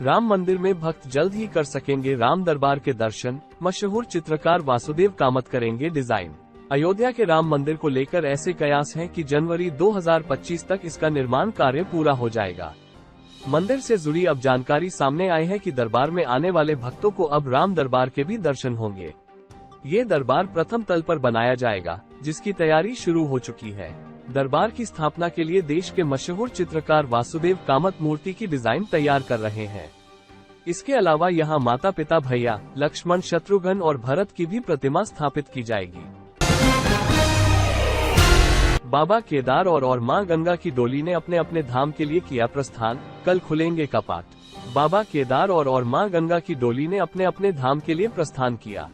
राम मंदिर में भक्त जल्द ही कर सकेंगे राम दरबार के दर्शन, मशहूर चित्रकार वासुदेव कामत करेंगे डिजाइन। अयोध्या के राम मंदिर को लेकर ऐसे कयास हैं कि जनवरी 2025 तक इसका निर्माण कार्य पूरा हो जाएगा। मंदिर से जुड़ी अब जानकारी सामने आई है कि दरबार में आने वाले भक्तों को अब राम दरबार के भी दर्शन होंगे। ये दरबार प्रथम तल पर बनाया जाएगा, जिसकी तैयारी शुरू हो चुकी है। दरबार की स्थापना के लिए देश के मशहूर चित्रकार वासुदेव कामत मूर्ति की डिजाइन तैयार कर रहे हैं। इसके अलावा यहाँ माता पिता भैया लक्ष्मण, शत्रुघ्न और भरत की भी प्रतिमा स्थापित की जाएगी। बाबा केदार और मां गंगा की डोली ने अपने अपने धाम के लिए किया प्रस्थान, कल खुलेंगे कपाट। बाबा केदार और मां गंगा की डोली ने अपने अपने धाम के लिए प्रस्थान किया।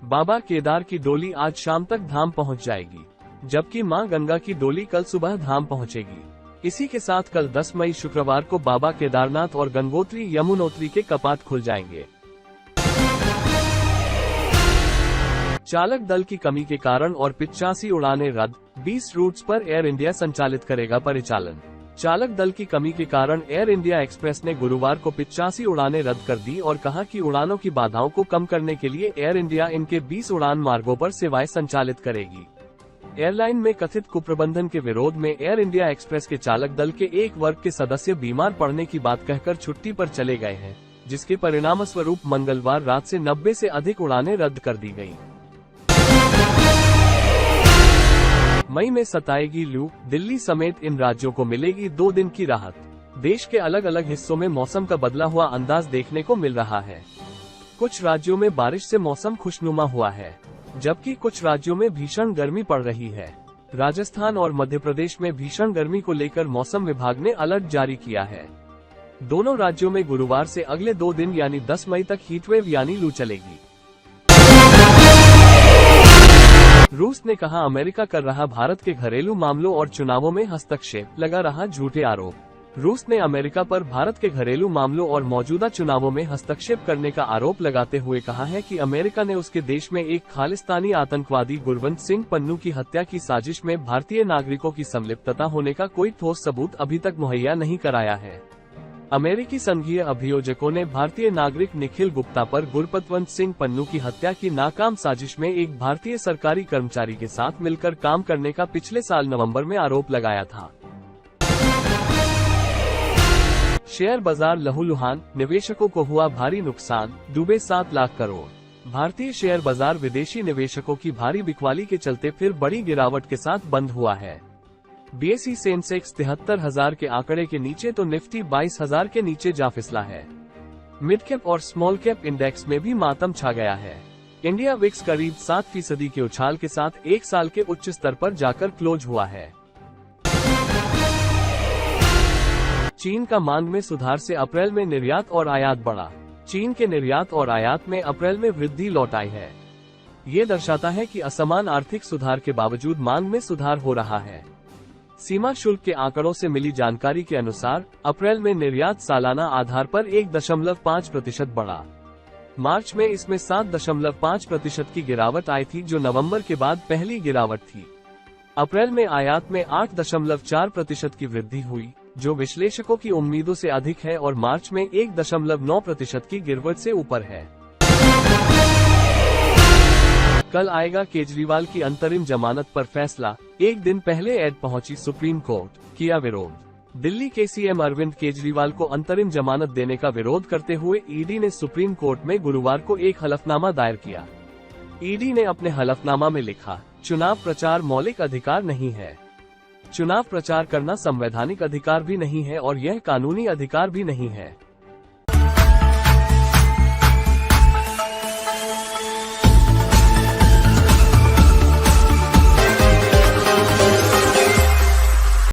बाबा केदार की डोली आज शाम तक धाम पहुंच जाएगी, जबकि मां गंगा की डोली कल सुबह धाम पहुंचेगी। इसी के साथ कल 10 मई शुक्रवार को बाबा केदारनाथ और गंगोत्री यमुनोत्री के कपाट खुल जाएंगे। चालक दल की कमी के कारण और 85 उड़ानें रद्द, 20 रूट्स पर एयर इंडिया संचालित करेगा परिचालन। चालक दल की कमी के कारण एयर इंडिया एक्सप्रेस ने गुरुवार को 85 उड़ानें रद्द कर दी और कहा कि उड़ानों की बाधाओं को कम करने के लिए एयर इंडिया इनके 20 उड़ान मार्गों पर सेवाएं संचालित करेगी। एयरलाइन में कथित कुप्रबंधन के विरोध में एयर इंडिया एक्सप्रेस के चालक दल के एक वर्ग के सदस्य बीमार पड़ने की बात कहकर छुट्टी पर चले गए हैं, जिसके परिणामस्वरूप मंगलवार रात से 90 से अधिक उड़ानें रद्द कर दी गयी। मई में सताएगी लू, दिल्ली समेत इन राज्यों को मिलेगी 2 दिन की राहत। देश के अलग अलग हिस्सों में मौसम का बदला हुआ अंदाज देखने को मिल रहा है। कुछ राज्यों में बारिश से मौसम खुशनुमा हुआ है, जबकि कुछ राज्यों में भीषण गर्मी पड़ रही है। राजस्थान और मध्य प्रदेश में भीषण गर्मी को लेकर मौसम विभाग ने अलर्ट जारी किया है। दोनों राज्यों में गुरुवार से अगले 2 दिन यानी 10 मई तक हीटवेव यानी लू चलेगी। रूस ने कहा अमेरिका कर रहा भारत के घरेलू मामलों और चुनावों में हस्तक्षेप, लगा रहा झूठे आरोप। रूस ने अमेरिका पर भारत के घरेलू मामलों और मौजूदा चुनावों में हस्तक्षेप करने का आरोप लगाते हुए कहा है कि अमेरिका ने उसके देश में एक खालिस्तानी आतंकवादी गुरवंत सिंह पन्नू की हत्या की साजिश में भारतीय नागरिकों की संलिप्तता होने का कोई ठोस सबूत अभी तक मुहैया नहीं कराया है। अमेरिकी संघीय अभियोजकों ने भारतीय नागरिक निखिल गुप्ता पर गुरपतवंत सिंह पन्नू की हत्या की नाकाम साजिश में एक भारतीय सरकारी कर्मचारी के साथ मिलकर काम करने का पिछले साल नवंबर में आरोप लगाया था। शेयर बाजार लहूलुहान, निवेशकों को हुआ भारी नुकसान, डूबे 7 लाख करोड़। भारतीय शेयर बाजार विदेशी निवेशकों की भारी बिकवाली के चलते फिर बड़ी गिरावट के साथ बंद हुआ है। बीएसई सेंसेक्स 73,000 के आंकड़े के नीचे तो निफ्टी 22,000 के नीचे जा फिसला है। मिड कैप और स्मॉल कैप इंडेक्स में भी मातम छा गया है। इंडिया विक्स करीब 7% के उछाल के साथ 1 साल के उच्च स्तर पर जाकर क्लोज हुआ है। चीन का मांग में सुधार से अप्रैल में निर्यात और आयात बढ़ा। चीन के निर्यात और आयात में अप्रैल में वृद्धि लौट आई है। ये दर्शाता है कि असमान आर्थिक सुधार के बावजूद मांग में सुधार हो रहा है। सीमा शुल्क के आंकड़ों से मिली जानकारी के अनुसार अप्रैल में निर्यात सालाना आधार पर 1.5% बढ़ा। मार्च में इसमें 7.5% की गिरावट आई थी, जो नवंबर के बाद पहली गिरावट थी। अप्रैल में आयात में 8.4% की वृद्धि हुई, जो विश्लेषकों की उम्मीदों से अधिक है, और मार्च में 1.9% की गिरावट से ऊपर है। कल आएगा केजरीवाल की अंतरिम जमानत पर फैसला। एक दिन पहले ऐड पहुंची सुप्रीम कोर्ट, किया विरोध। दिल्ली के सीएम अरविंद केजरीवाल को अंतरिम जमानत देने का विरोध करते हुए ईडी ने सुप्रीम कोर्ट में गुरुवार को एक हलफनामा दायर किया। ईडी ने अपने हलफनामा में लिखा, चुनाव प्रचार मौलिक अधिकार नहीं है। चुनाव प्रचार करना संवैधानिक अधिकार भी नहीं है और यह कानूनी अधिकार भी नहीं है।